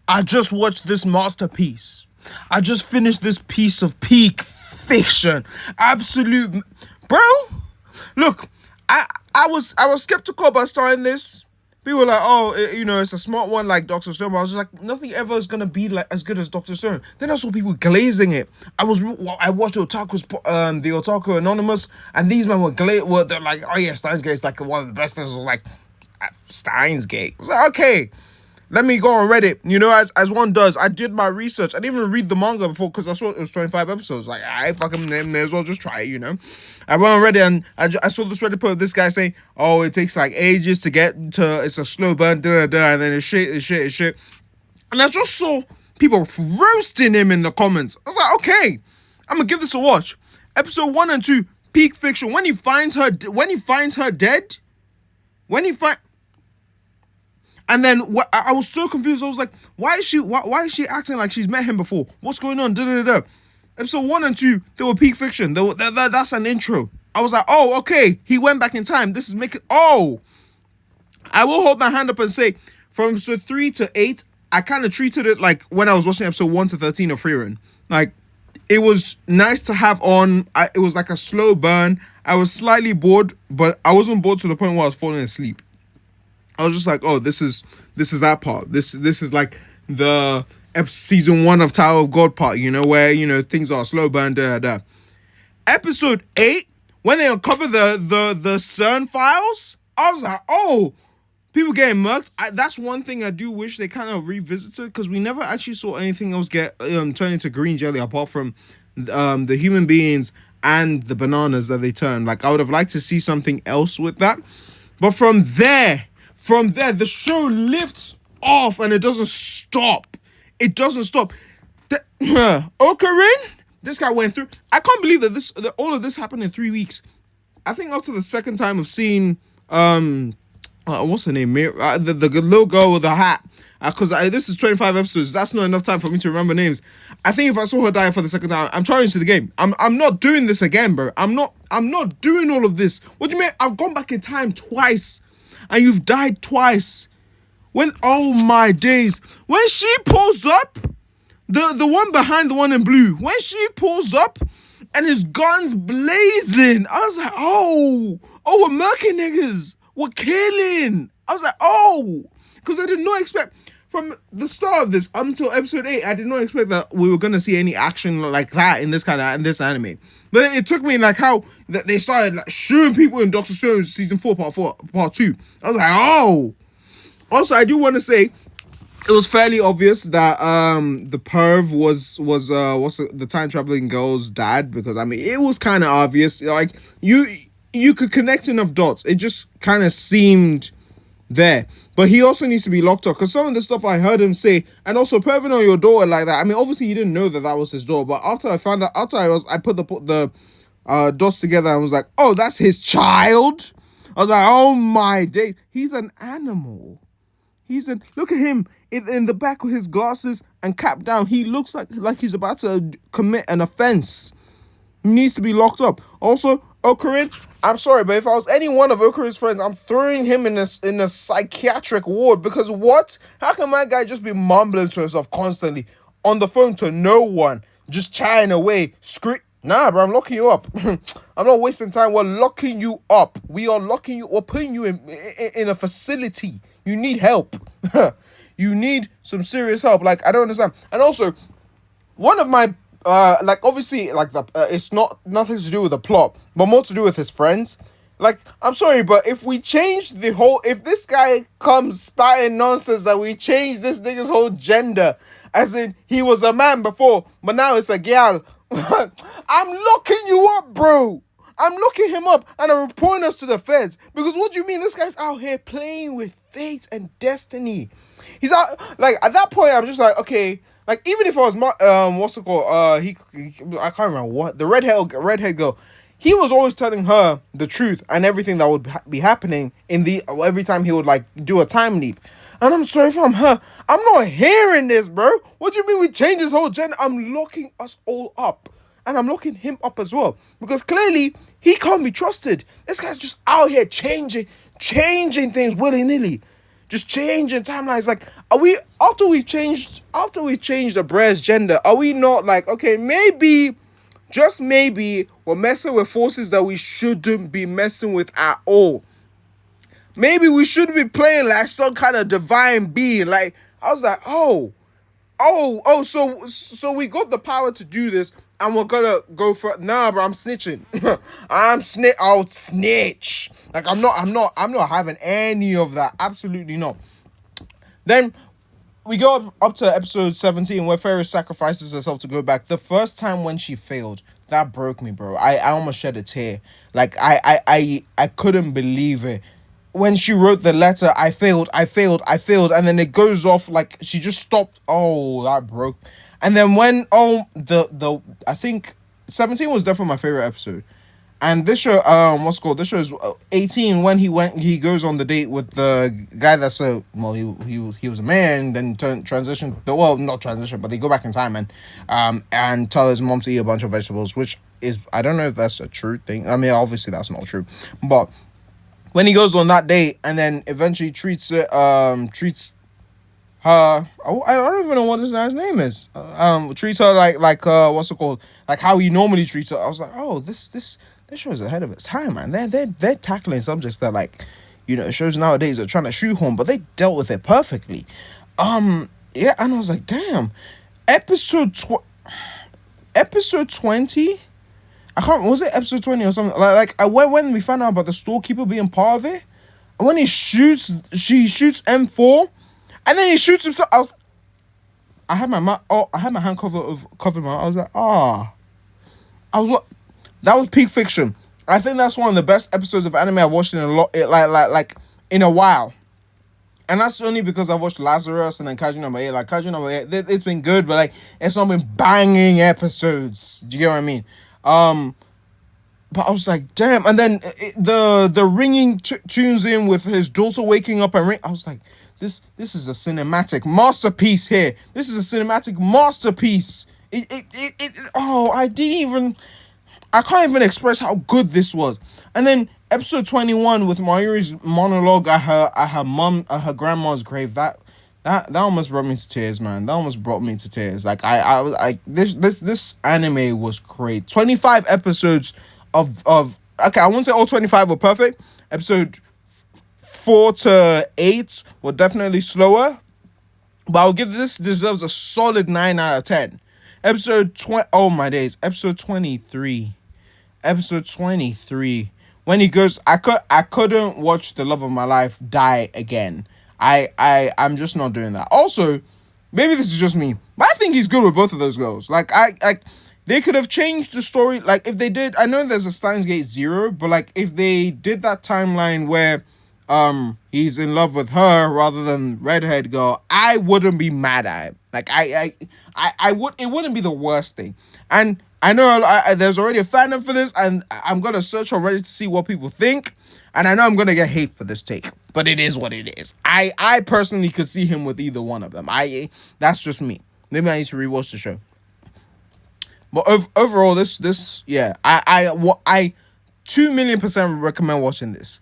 I just watched this masterpiece. I just finished this piece of peak fiction. Absolute, bro. Look, I was skeptical about starting this. People were like, oh, it's a smart one like Doctor Stone. But I was just like, nothing ever is gonna be like as good as Doctor Stone. Then I saw people glazing it. I watched the Otaku Anonymous, and these men they're like, oh yeah, Steins Gate is like one of the best things. I was like, Steins Gate. I was like, okay. Let me go on Reddit. As one does. I did my research. I didn't even read the manga before because I saw it was 25 episodes. Like, I fucking may as well just try it, I went on Reddit and I saw this Reddit post of this guy saying, oh, it takes like ages to get to, it's a slow burn, and then it's shit. And I just saw people roasting him in the comments. I was like, okay, I'm gonna give this a watch. Episode 1 and 2, peak fiction. When he finds her dead, and then I was so confused. I was like, why is she acting like she's met him before? What's going on? Episode 1 and 2, they were peak fiction. That's an intro. I was like, oh, okay. He went back in time. This is making... Oh! I will hold my hand up and say, from episode 3 to 8, I kind of treated it like when I was watching episode 1 to 13 of Freerun. Like, it was nice to have on. It was like a slow burn. I was slightly bored, but I wasn't bored to the point where I was falling asleep. I was just like, oh, this is that part. This is like the season 1 of Tower of God part, where, things are slow burn, Episode 8, when they uncover the CERN files, I was like, oh, people getting murked. That's one thing I do wish they kind of revisited, because we never actually saw anything else get turned into green jelly apart from the human beings and the bananas that they turned. Like, I would have liked to see something else with that. But from there, the show lifts off and it doesn't stop. Ocarin, this guy went through. I can't believe that all of this happened in 3 weeks. I think after the second time of seeing what's her name? The little girl with the hat. Because this is 25 episodes. That's not enough time for me to remember names. I think if I saw her die for the second time, I'm trying to the game. I'm not doing this again, bro. I'm not doing all of this. What do you mean? I've gone back in time twice. And you've died twice. Oh my days. When she pulls up, the one behind the one in blue, when she pulls up and his gun's blazing, I was like, oh, we're murking niggas. We're killing. I was like, oh, because I did not expect, from the start of this until episode 8, I did not expect that we were going to see any action like that in this anime. But it took me like how they started like shooting people in Doctor Stone season 4 part 2. I was like, oh. Also, I do want to say it was fairly obvious that the perv was the time traveling girl's dad, because I mean it was kind of obvious. Like you could connect enough dots. It just kind of seemed there. But he also needs to be locked up, because some of the stuff I heard him say, and also perving on your daughter like that. I mean, obviously he didn't know that was his daughter, but after I found out, I put the dots together and was like, oh, that's his child. I was like, oh my days, he's an animal. Look at him in the back with his glasses and cap down. He looks like he's about to commit an offense. He needs to be locked up. Also, Ocarin, I'm sorry, but if I was any one of Okarin's friends, I'm throwing him in a psychiatric ward, because what? How can my guy just be mumbling to himself constantly on the phone to no one, just chatting away? Nah, bro, I'm locking you up. I'm not wasting time. We're locking you up. We are locking you. We're putting you in a facility. You need help. You need some serious help. Like, I don't understand. And also, one of my obviously, like, it's nothing to do with the plot, but more to do with his friends. Like, I'm sorry, but if this guy comes spouting nonsense that we change this nigga's whole gender, as in he was a man before, but now it's a girl, I'm locking you up, bro. I'm locking him up, and I'm reporting us to the feds, because what do you mean? This guy's out here playing with fate and destiny. He's out, like, at that point, I'm just like, okay. Like, even if I was, what's it called? I can't remember what. The redhead girl. He was always telling her the truth and everything that would be happening every time he would, like, do a time leap. And I'm sorry if I'm her. I'm not hearing this, bro. What do you mean we change this whole gender? I'm locking us all up. And I'm locking him up as well. Because clearly, he can't be trusted. This guy's just out here changing things willy-nilly. Just changing timelines. Like, after we've changed after we change the Brer's gender, are we not like, okay, maybe, just maybe, we're messing with forces that we shouldn't be messing with at all? Maybe we should be playing like some kind of divine being. Like, I was like, so we got the power to do this, and we're gonna go for it. Nah, bro, I'm snitching. I'll snitch. Like, I'm not having any of that. Absolutely not. Then we go up to episode 17 where Ferris sacrifices herself to go back. The first time when she failed, that broke me, bro. I almost shed a tear. Like, I couldn't believe it. When she wrote the letter, I failed, and then it goes off like she just stopped. Oh, that broke. And then when the I think 17 was definitely my favorite episode. And this show, what's it called? This show is 18 when he goes on the date with the guy that's he was a man, then transition. Well, not transition, but they go back in time and tell his mom to eat a bunch of vegetables, which is, I don't know if that's a true thing. I mean, obviously that's not true, but when he goes on that date and then eventually treats her, I don't even know what this guy's name is. Treats her like what's it called? Like how he normally treats her. I was like, oh, this show is ahead of its time, man. They're tackling subjects that, like, you know, shows nowadays are trying to shoehorn, but they dealt with it perfectly. Yeah, and I was like, damn, episode 20. I can't. Was it episode 20 or something? When we found out about the storekeeper being part of it, and when she shoots M4, and then he shoots himself. I had my hand covered my. I was like, that was peak fiction. I think that's one of the best episodes of anime I've watched in in a while. And that's only because I've watched Lazarus and then Kaiju number 8. Like, Kaiju number 8, it's been good, but like, it's not been banging episodes. Do you get what I mean? But I was like, damn. And then the ringing tunes in with his daughter waking up and ring. I was like, this is a cinematic masterpiece here. This is a cinematic masterpiece. I can't even express how good this was. And then episode 21 with Mayuri's monologue at her grandma's grave. That almost brought me to tears, man. That almost brought me to tears. Like, this anime was great. 25 episodes of okay, I won't say all 25 were perfect. Episode 4 to 8 were definitely slower, but I'll give this deserves a solid 9 out of 10. Episode 20. Oh my days. Episode 23. When he goes, I couldn't watch the love of my life die again. I'm just not doing that. Also, maybe this is just me, but I think he's good with both of those girls. Like, they could have changed the story. Like, if they did, I know there's a Steins Gate 0, but like, if they did that timeline where he's in love with her rather than redhead girl, I wouldn't be mad at it. Like, I would. It wouldn't be the worst thing. And I know there's already a fandom for this, and I'm gonna search already to see what people think. And I know I'm gonna get hate for this take, but it is what it is. I personally could see him with either one of them. That's just me. Maybe I need to rewatch the show. But overall, this yeah, I 2,000,000% recommend watching this.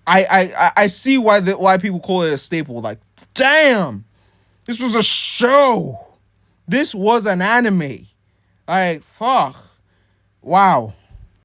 I see why people call it a staple. Like, damn, this was a show. This was an anime. Like, fuck. Wow.